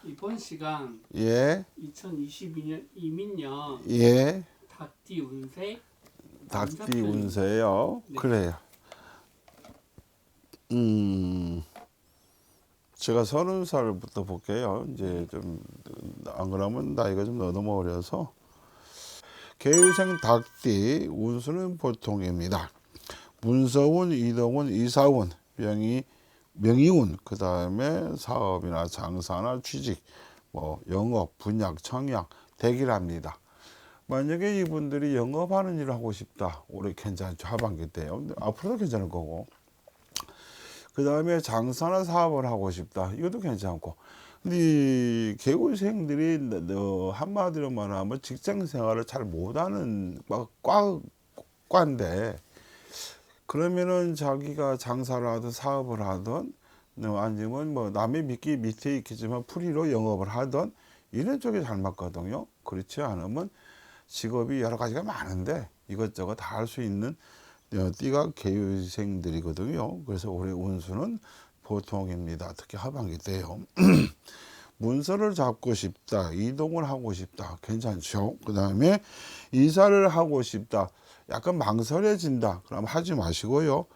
이번 시간 예, 2022년 이민년 예, 닭띠 운세 닭띠 남사편입니다. 운세요. 네. 그래요. 제가 30살부터 볼게요. 이제 좀, 안 그러면 나이가 좀 너무 어려서. 개유생 닭띠 운수는 보통입니다. 문서운, 이동운, 이사운, 명의운, 그 다음에 사업이나 장사나 취직, 뭐 영업, 분약, 청약, 대기랍니다. 만약에 이분들이 영업하는 일을 하고 싶다. 올해 괜찮죠. 하반기 때요. 근데 앞으로도 괜찮을 거고. 그 다음에 장사나 사업을 하고 싶다. 이것도 괜찮고. 근데 이 개구생들이 한마디로 말하면 직장 생활을 잘 못하는 과인데, 그러면은 자기가 장사를 하든 사업을 하든 아니면 뭐 남의 믿기 밑에 있겠지만 풀이로 영업을 하든 이런 쪽이 잘 맞거든요. 그렇지 않으면 직업이 여러 가지가 많은데 이것저것 다 할 수 있는 띠가 개유생들이거든요. 그래서 올해 운수는 보통입니다. 특히 하반기 때요. 문서를 잡고 싶다. 이동을 하고 싶다. 괜찮죠. 그 다음에 이사를 하고 싶다. 약간 망설여진다. 그럼 하지 마시고요.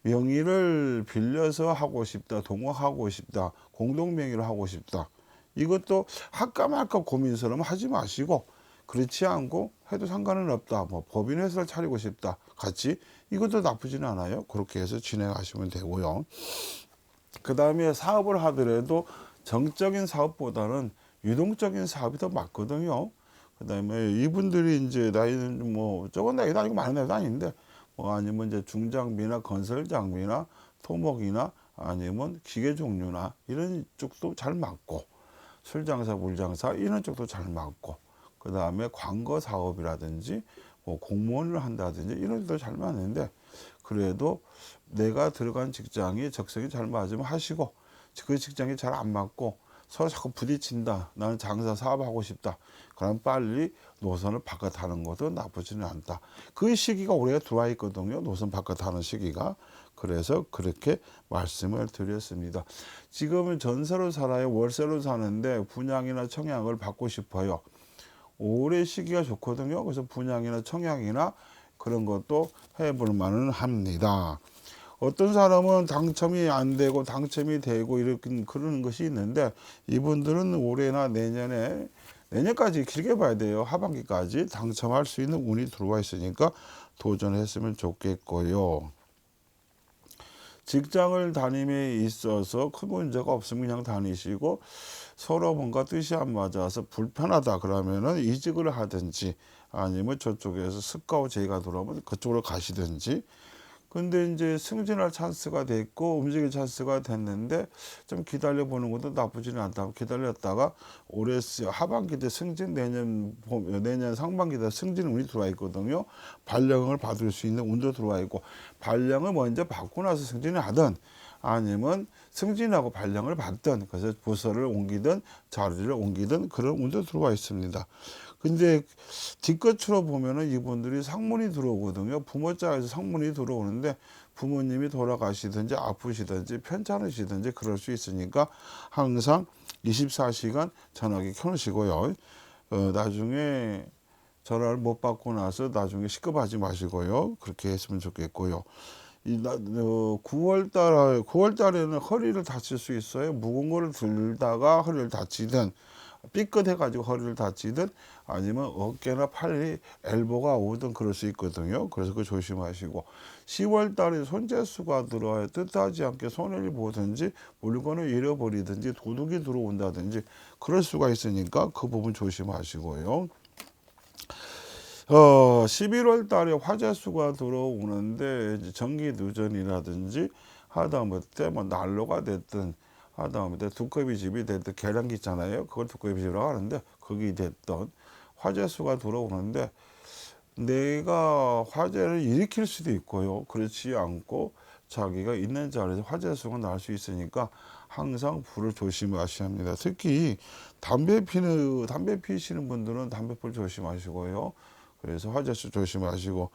명의를 빌려서 하고 싶다. 동업하고 싶다. 공동명의로 하고 싶다. 이것도 할까 말까 고민스러우면 하지 마시고, 그렇지 않고 해도 상관은 없다. 뭐 법인회사를 차리고 싶다. 같이 이것도 나쁘지는 않아요. 그렇게 해서 진행하시면 되고요. 그 다음에 사업을 하더라도 정적인 사업보다는 유동적인 사업이 더 맞거든요. 그 다음에 이분들이 이제 나이는 뭐 적은 나이도 아니고 많은 나이도 아닌데, 뭐 아니면 이제 중장비나 건설 장비나 토목이나 아니면 기계 종류나 이런 쪽도 잘 맞고, 술장사 물장사 이런 쪽도 잘 맞고, 그 다음에 광고 사업이라든지 뭐 공무원을 한다든지 이런 데도 잘 맞는데, 그래도 내가 들어간 직장이 적성이 잘 맞으면 하시고, 그 직장이 잘 안 맞고 서로 자꾸 부딪힌다. 나는 장사 사업하고 싶다. 그럼 빨리 노선을 바꿔타는 것도 나쁘지는 않다. 그 시기가 올해가 들어와 있거든요. 노선 바꿔타는 시기가. 그래서 그렇게 말씀을 드렸습니다. 지금은 전세로 살아요. 월세로 사는데 분양이나 청약을 받고 싶어요. 올해 시기가 좋거든요. 그래서 분양이나 청약이나 그런 것도 해볼 만은 합니다. 어떤 사람은 당첨이 안 되고 당첨이 되고 이렇게 그러는 것이 있는데, 이분들은 올해나 내년까지 길게 봐야 돼요. 하반기까지 당첨할 수 있는 운이 들어와 있으니까 도전했으면 좋겠고요. 직장을 다님에 있어서 큰 문제가 없으면 그냥 다니시고, 서로 뭔가 뜻이 안 맞아서 불편하다 그러면은 이직을 하든지 아니면 저쪽에서 스카우 제의가 들어오면 그쪽으로 가시든지. 근데 이제 승진할 찬스가 됐고 움직일 찬스가 됐는데 좀 기다려 보는 것도 나쁘지는 않다고 기다렸다가 올해 하반기 때 승진, 내년 상반기 때 승진 운이 들어와 있거든요. 발령을 받을 수 있는 운도 들어와 있고, 발령을 먼저 받고 나서 승진을 하든 아니면 승진하고 발령을 받든, 그래서 부서를 옮기든 자리를 옮기든 그런 운도 들어와 있습니다. 근데 뒷끝으로 보면은 이분들이 상문이 들어오거든요. 부모자에서 상문이 들어오는데 부모님이 돌아가시든지 아프시든지 편찮으시든지 그럴 수 있으니까 항상 24시간 전화기 켜놓으시고요. 나중에 전화를 못 받고 나서 나중에 시급하지 마시고요. 그렇게 했으면 좋겠고요. 9월 달에는 허리를 다칠 수 있어요. 무거운 거를 들다가 허리를 다치든, 삐끗해가지고 허리를 다치든, 아니면 어깨나 팔이 엘보가 오든 그럴 수 있거든요. 그래서 그 조심하시고, 10월 달에 손재수가 들어와요. 뜻하지 않게 손해를 보든지 물건을 잃어버리든지 도둑이 들어온다든지 그럴 수가 있으니까 그 부분 조심하시고요. 11월 달에 화재수가 들어오는데 이제 전기 누전이라든지 하다못해 뭐 난로가 됐든, 하다못해 두꺼비 집이 됐든, 계량기 있잖아요. 그걸 두꺼비 집이라고 하는데 거기 됐던 화재수가 들어오는데, 내가 화재를 일으킬 수도 있고요. 그렇지 않고 자기가 있는 자리에서 화재수가 날 수 있으니까 항상 불을 조심하셔야 합니다. 특히 담배 피시는 분들은 담배불 조심하시고요. 그래서 화재수 조심하시고,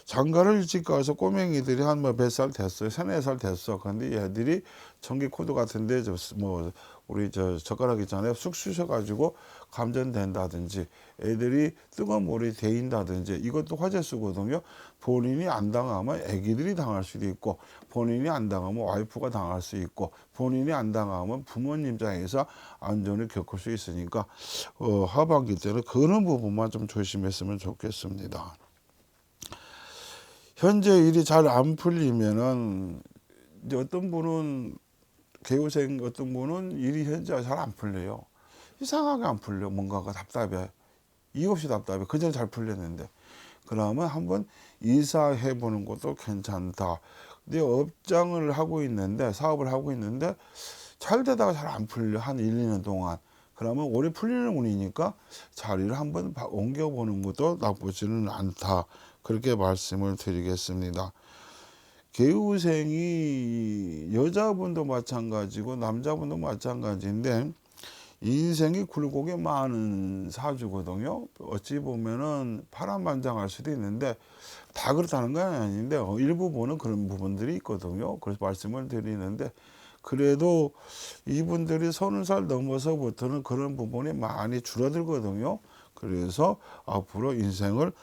장가를 일찍 가서 꼬맹이들이 한 몇 살 됐어요. 3, 4살 됐어. 근데 얘들이 전기 코드 같은데 뭐 우리 젓가락 있잖아요. 쑥 쑤셔가지고 감전된다든지 애들이 뜨거운 물에 데인다든지 이것도 화재수거든요. 본인이 안 당하면 애기들이 당할 수도 있고 본인이 안 당하면 와이프가 당할 수 있고 본인이 안 당하면 부모님 장에서 안전을 겪을 수 있으니까 하반기 때는 그런 부분만 좀 조심했으면 좋겠습니다. 현재 일이 잘 안 풀리면은 이제 어떤 분은 개우생 어떤 분은 일이 현재 잘 안 풀려요. 이상하게 안 풀려. 뭔가가 답답해. 이유 없이 답답해. 그전에 잘 풀렸는데. 그러면 한번 이사해 보는 것도 괜찮다. 근데 업장을 하고 있는데 사업을 하고 있는데 잘 되다가 잘 안 풀려. 한 1, 2년 동안. 그러면 오래 풀리는 운이니까 자리를 한번 옮겨보는 것도 나쁘지는 않다. 그렇게 말씀을 드리겠습니다. 개우생이 여자분도 마찬가지고 남자분도 마찬가지인데 인생이 굴곡이 많은 사주거든요. 어찌 보면은 파란만장할 수도 있는데 다 그렇다는 건 아닌데 일부 보는 그런 부분들이 있거든요. 그래서 말씀을 드리는데 그래도 이분들이 30살 넘어서부터는 그런 부분이 많이 줄어들거든요. 그래서 앞으로 인생을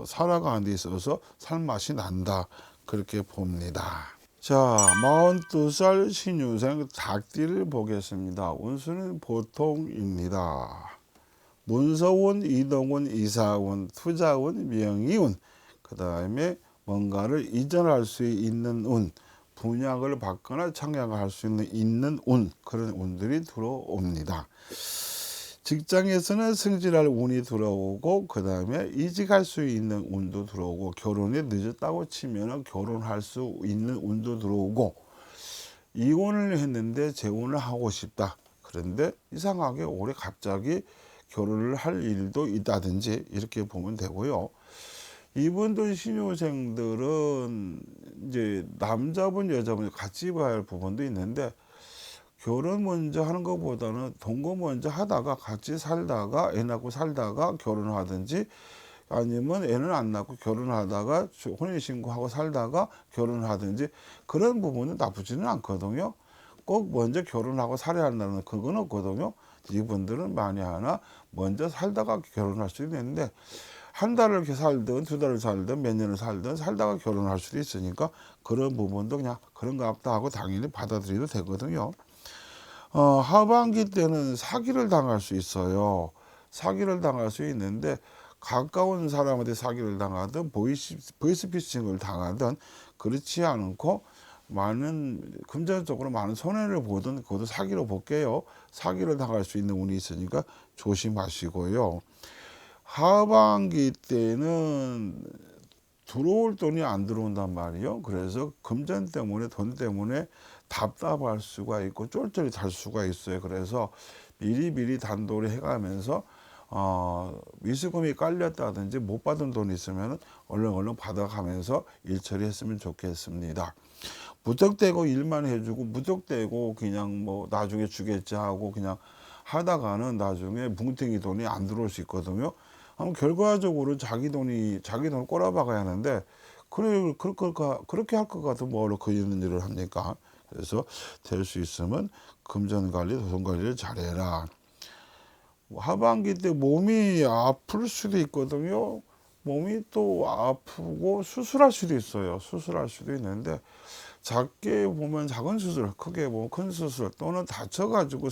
살아가는 데 있어서 살맛이 난다. 그렇게 봅니다. 자, 42살 신유생 닭띠를 보겠습니다. 운수는 보통입니다. 문서운, 이동운, 이사운, 투자운, 명의운, 그 다음에 뭔가를 이전할 수 있는 운, 분양을 받거나 청약을 할 수 있는 운, 그런 운들이 들어옵니다. 직장에서는 승진할 운이 들어오고 그 다음에 이직할 수 있는 운도 들어오고 결혼이 늦었다고 치면 결혼할 수 있는 운도 들어오고 이혼을 했는데 재혼을 하고 싶다. 그런데 이상하게 올해 갑자기 결혼을 할 일도 있다든지 이렇게 보면 되고요. 이분들 신효생들은 이제 남자분 여자분 같이 봐야 할 부분도 있는데 결혼 먼저 하는 것보다는 동거 먼저 하다가 같이 살다가 애 낳고 살다가 결혼하든지 아니면 애는 안 낳고 결혼하다가 혼인신고하고 살다가 결혼하든지 그런 부분은 나쁘지는 않거든요. 꼭 먼저 결혼하고 살아야 한다는 그건 없거든요. 이분들은 만에 하나 먼저 살다가 결혼할 수도 있는데 한 달을 이렇게 살든 두 달을 살든 몇 년을 살든 살다가 결혼할 수도 있으니까 그런 부분도 그냥 그런가 보다 하고 당연히 받아들여도 되거든요. 하반기 때는 사기를 당할 수 있어요. 사기를 당할 수 있는데 가까운 사람한테 사기를 당하든 보이스피싱을 당하든 그렇지 않고 많은 금전적으로 많은 손해를 보든 그것도 사기로 볼게요. 사기를 당할 수 있는 운이 있으니까 조심하시고요. 하반기 때는 들어올 돈이 안 들어온단 말이에요. 그래서 금전 때문에 돈 때문에 답답할 수가 있고 쫄쫄이 달 수가 있어요. 그래서 미리미리 단도리 해가면서 미수금이 깔렸다든지 못 받은 돈이 있으면 얼른 받아가면서 일 처리했으면 좋겠습니다. 무턱대고 일만 해주고 무턱대고 그냥 뭐 나중에 주겠지 하고 그냥 하다가는 나중에 뭉탱이 돈이 안 들어올 수 있거든요. 결과적으로 자기 돈을 꼬라박아야 하는데 그렇게 할 것 같으면 뭐로 그 있는 일을 합니까? 그래서 될 수 있으면 금전 관리, 도돈 관리를 잘해라. 하반기 때 몸이 아플 수도 있거든요. 몸이 또 아프고 수술할 수도 있어요. 수술할 수도 있는데 작게 보면 작은 수술, 크게 보면 큰 수술 또는 다쳐가지고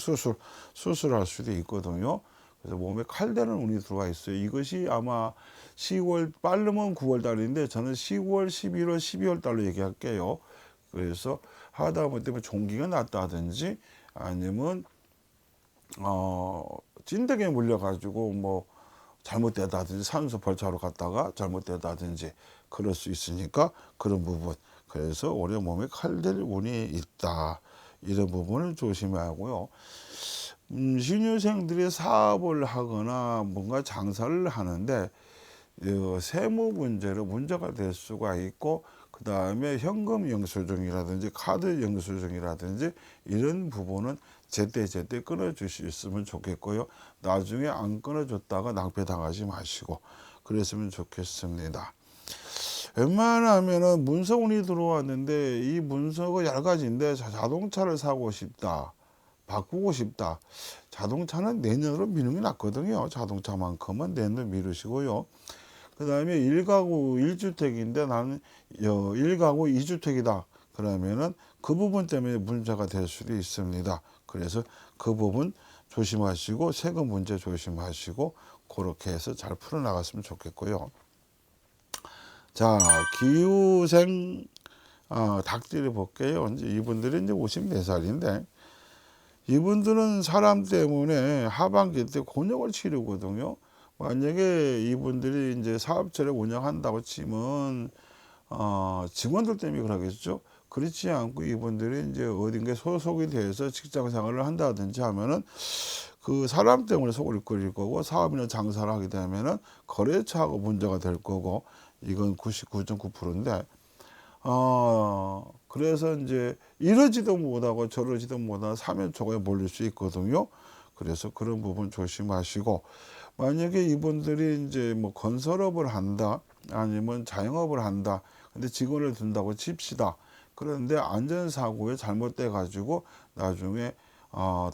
수술할 수도 있거든요. 그래서 몸에 칼대는 운이 들어와 있어요. 이것이 아마 10월 빠르면 9월 달인데 저는 10월, 11월, 12월 달로 얘기할게요. 그래서 하다 보면 종기가 났다든지 아니면 찐득에 물려가지고 뭐 잘못되다든지 산소 벌차로 갔다가 잘못되다든지 그럴 수 있으니까 그런 부분. 그래서 올해 몸에 칼될 운이 있다. 이런 부분을 조심해야 하고요. 신유생들이 사업을 하거나 뭔가 장사를 하는데 세무 문제로 문제가 될 수가 있고 그 다음에 현금 영수증이라든지 카드 영수증이라든지 이런 부분은 제때 끊어주셨으면 좋겠고요. 나중에 안 끊어줬다가 낭패당하지 마시고 그랬으면 좋겠습니다. 웬만하면은 문서운이 들어왔는데 이 문서가 여러 가지인데 자동차를 사고 싶다. 바꾸고 싶다. 자동차는 내년으로 미루는 게 낫거든요. 자동차만큼은 내년으로 미루시고요. 그 다음에 1가구 1주택인데 나는 1가구 2주택이다. 그러면은 그 부분 때문에 문제가 될 수도 있습니다. 그래서 그 부분 조심하시고 세금 문제 조심하시고 그렇게 해서 잘 풀어나갔으면 좋겠고요. 자, 기후생 닭띠를 볼게요. 이제 이분들이 이제 54살인데 이분들은 사람 때문에 하반기 때 곤욕을 치르거든요. 만약에 이분들이 이제 사업체를 운영한다고 치면 직원들 때문에 그러겠죠. 그렇지 않고 이분들이 이제 어딘가에 소속이 돼서 직장 생활을 한다든지 하면은 그 사람 때문에 속을 끓일 거고 사업이나 장사를 하게 되면은 거래처하고 문제가 될 거고 이건 99.9%인데 그래서 이제 이러지도 못하고 저러지도 못하고 사면초가에 몰릴 수 있거든요. 그래서 그런 부분 조심하시고 만약에 이분들이 이제 뭐 건설업을 한다 아니면 자영업을 한다 근데 직원을 둔다고 칩시다. 그런데 안전사고에 잘못돼 가지고 나중에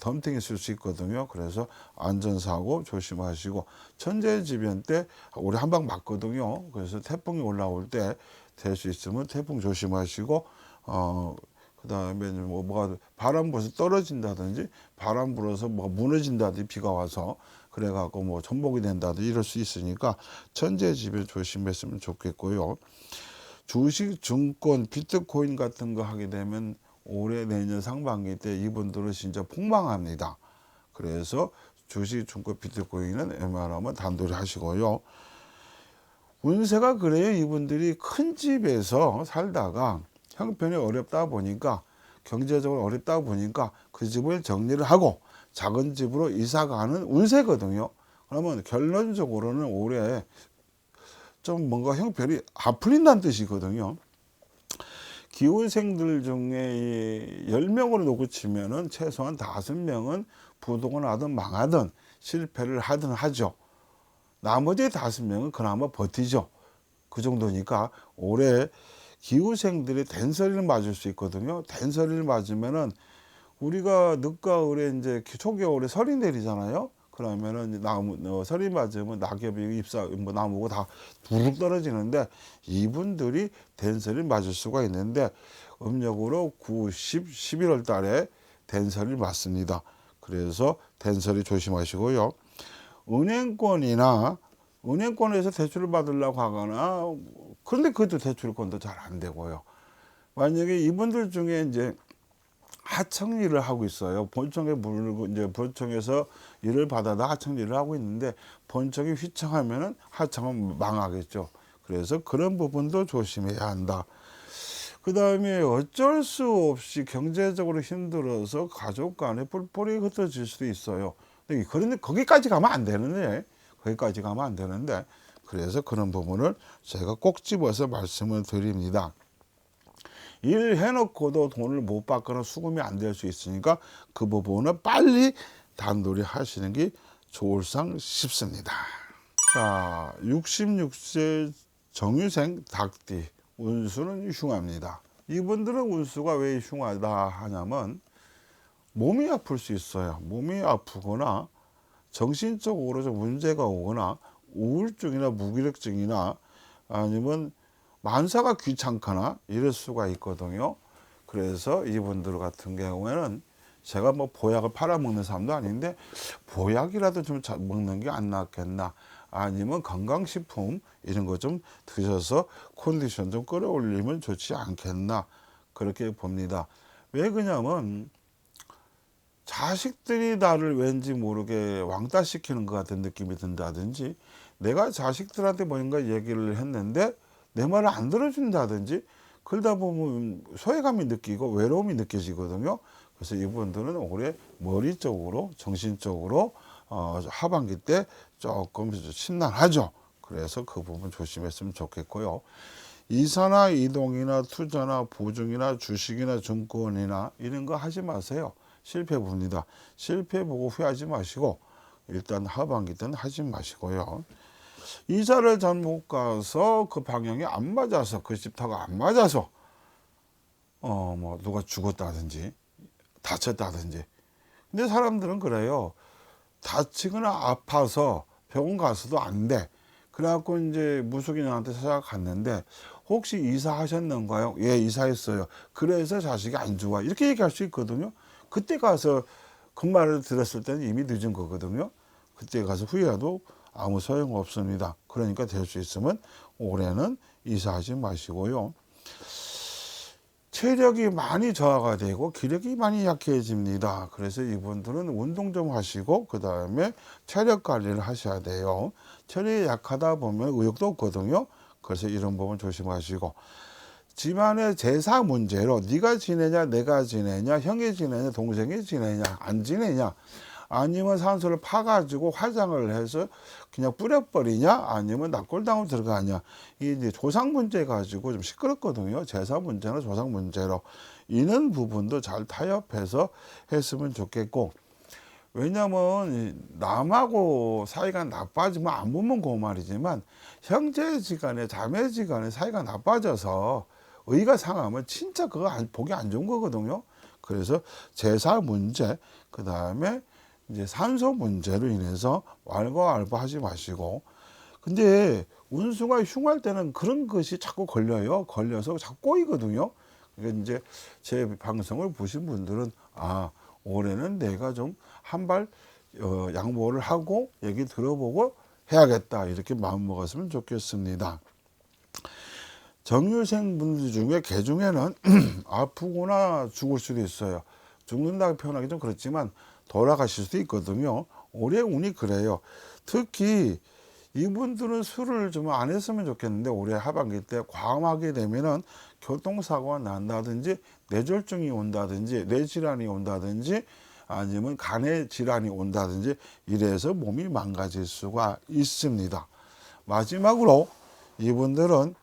덤탱이 쓸 수 있거든요. 그래서 안전사고 조심하시고 천재지변 때 우리 한 방 맞거든요. 그래서 태풍이 올라올 때 될 수 있으면 태풍 조심하시고 그 다음에 뭐가 바람 불어서 떨어진다든지 바람 불어서 뭐 무너진다든지 비가 와서 그래갖고 뭐 전복이 된다든지 이럴 수 있으니까 천재지변 조심했으면 좋겠고요. 주식, 증권, 비트코인 같은 거 하게 되면 올해 내년 상반기 때 이분들은 진짜 폭망합니다. 그래서 주식, 증권, 비트코인은 웬만하면 단돌이 하시고요. 운세가 그래요. 이분들이 큰 집에서 살다가 형편이 어렵다 보니까 경제적으로 어렵다 보니까 그 집을 정리를 하고 작은 집으로 이사 가는 운세거든요. 그러면 결론적으로는 올해 좀 뭔가 형편이 안 풀린다는 뜻이거든요. 기후생들 중에 10명으로 놓고 치면은 최소한 5명은 부동을 하든 망하든 실패를 하든 하죠. 나머지 5명은 그나마 버티죠. 그 정도니까 올해 기후생들이 된서리를 맞을 수 있거든요. 된서리를 맞으면은 우리가 늦가을에 이제 초겨울에 설이 내리잖아요. 그러면은 설이 맞으면 낙엽이 잎사 뭐 나무고 다 부르륵 떨어지는데 이분들이 된설을 맞을 수가 있는데 음력으로 9, 10, 11월 달에 된설을 맞습니다. 그래서 된설이 조심하시고요. 은행권에서 대출을 받으려고 하거나 그런데 그것도 대출권도 잘 안 되고요. 만약에 이분들 중에 이제 하청 일을 하고 있어요. 본청에 물고 이제 본청에서 일을 받아다 하청 일을 하고 있는데 본청이 휘청하면은 하청은 망하겠죠. 그래서 그런 부분도 조심해야 한다. 그 다음에 어쩔 수 없이 경제적으로 힘들어서 가족 간에 뿔뿔이 흩어질 수도 있어요. 그런데 거기까지 가면 안 되는데, 거기까지 가면 안 되는데, 그래서 그런 부분을 제가 꼭 집어서 말씀을 드립니다. 일 해놓고도 돈을 못 받거나 수금이 안 될 수 있으니까 그 부분은 빨리 단돌이 하시는 게 좋을상 싶습니다. 자, 66세 정유생 닭띠 운수는 흉합니다. 이분들은 운수가 왜 흉하다 하냐면 몸이 아플 수 있어요. 몸이 아프거나 정신적으로 좀 문제가 오거나 우울증이나 무기력증이나 아니면 만사가 귀찮거나 이럴 수가 있거든요. 그래서 이분들 같은 경우에는 제가 뭐 보약을 팔아먹는 사람도 아닌데 보약이라도 좀 먹는 게 안 낫겠나 아니면 건강식품 이런 거 좀 드셔서 컨디션 좀 끌어올리면 좋지 않겠나 그렇게 봅니다. 왜 그러냐면 자식들이 나를 왠지 모르게 왕따시키는 것 같은 느낌이 든다든지 내가 자식들한테 뭔가 얘기를 했는데 내 말을 안 들어준다든지 그러다 보면 소외감이 느끼고 외로움이 느껴지거든요. 그래서 이분들은 올해 머리 쪽으로 정신적으로 하반기 때 조금 심란하죠. 그래서 그 부분 조심했으면 좋겠고요. 이사나 이동이나 투자나 보증이나 주식이나 증권이나 이런 거 하지 마세요. 실패 봅니다. 실패 보고 후회하지 마시고 일단 하반기 때는 하지 마시고요. 이사를 잘못 가서 그 방향이 안 맞아서 그 집터가 안 맞아서 뭐 누가 죽었다든지 다쳤다든지 근데 사람들은 그래요. 다치거나 아파서 병원 가서도 안 돼. 그래갖고 이제 무속인한테 찾아갔는데 혹시 이사하셨는가요? 예, 이사했어요. 그래서 자식이 안 좋아. 이렇게 얘기할 수 있거든요. 그때 가서 그 말을 들었을 때는 이미 늦은 거거든요. 그때 가서 후회해도 아무 소용 없습니다. 그러니까 될 수 있으면 올해는 이사하지 마시고요. 체력이 많이 저하가 되고 기력이 많이 약해집니다. 그래서 이분들은 운동 좀 하시고 그 다음에 체력 관리를 하셔야 돼요. 체력이 약하다 보면 의욕도 없거든요. 그래서 이런 부분 조심하시고, 집안의 제사 문제로 네가 지내냐 내가 지내냐 형이 지내냐 동생이 지내냐 안 지내냐, 아니면 산소를 파가지고 화장을 해서 그냥 뿌려버리냐, 아니면 납골당으로 들어가냐, 이 이제 조상 문제 가지고 좀 시끄럽거든요. 제사 문제나 조상 문제로 이런 부분도 잘 타협해서 했으면 좋겠고, 왜냐면 남하고 사이가 나빠지면 안 보면 그 말이지만 형제지간에 자매지간에 사이가 나빠져서 의가 상하면 진짜 그거 보기 안 좋은 거거든요. 그래서 제사 문제, 그 다음에 이제 산소 문제로 인해서 왈가왈부하지 마시고, 근데 운수가 흉할 때는 그런 것이 자꾸 걸려요. 걸려서 자꾸 꼬이거든요. 그러니까 이제 제 방송을 보신 분들은 올해는 내가 좀 한발 양보를 하고 얘기 들어보고 해야겠다, 이렇게 마음 먹었으면 좋겠습니다. 정유생 분들 중에 개 중에는 아프거나 죽을 수도 있어요. 죽는다고 표현하기 좀 그렇지만 돌아가실 수도 있거든요. 올해 운이 그래요. 특히 이분들은 술을 좀 안 했으면 좋겠는데 올해 하반기 때 과음하게 되면은 교통사고가 난다든지 뇌졸중이 온다든지 뇌질환이 온다든지 아니면 간의 질환이 온다든지 이래서 몸이 망가질 수가 있습니다. 마지막으로 이분들은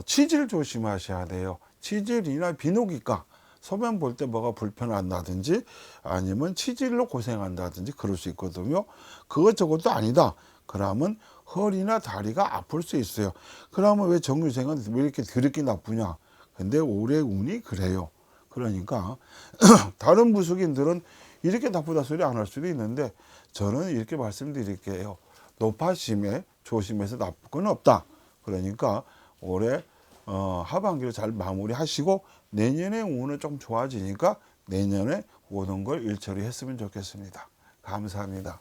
치질 조심하셔야 돼요. 치질이나 비뇨기과, 소변 볼 때 뭐가 불편한다든지 아니면 치질로 고생한다든지 그럴 수 있거든요. 그것저것도 아니다 그러면 허리나 다리가 아플 수 있어요. 그러면 왜 정유생은 왜 이렇게 더럽게 나쁘냐? 근데 올해 운이 그래요. 그러니까 다른 무속인들은 이렇게 나쁘다 소리 안 할 수도 있는데 저는 이렇게 말씀드릴게요. 노파심에 조심해서 나쁠 건 없다. 그러니까 올해 하반기로 잘 마무리하시고 내년에 운은 좀 좋아지니까 내년에 모든 걸 일처리 했으면 좋겠습니다. 감사합니다.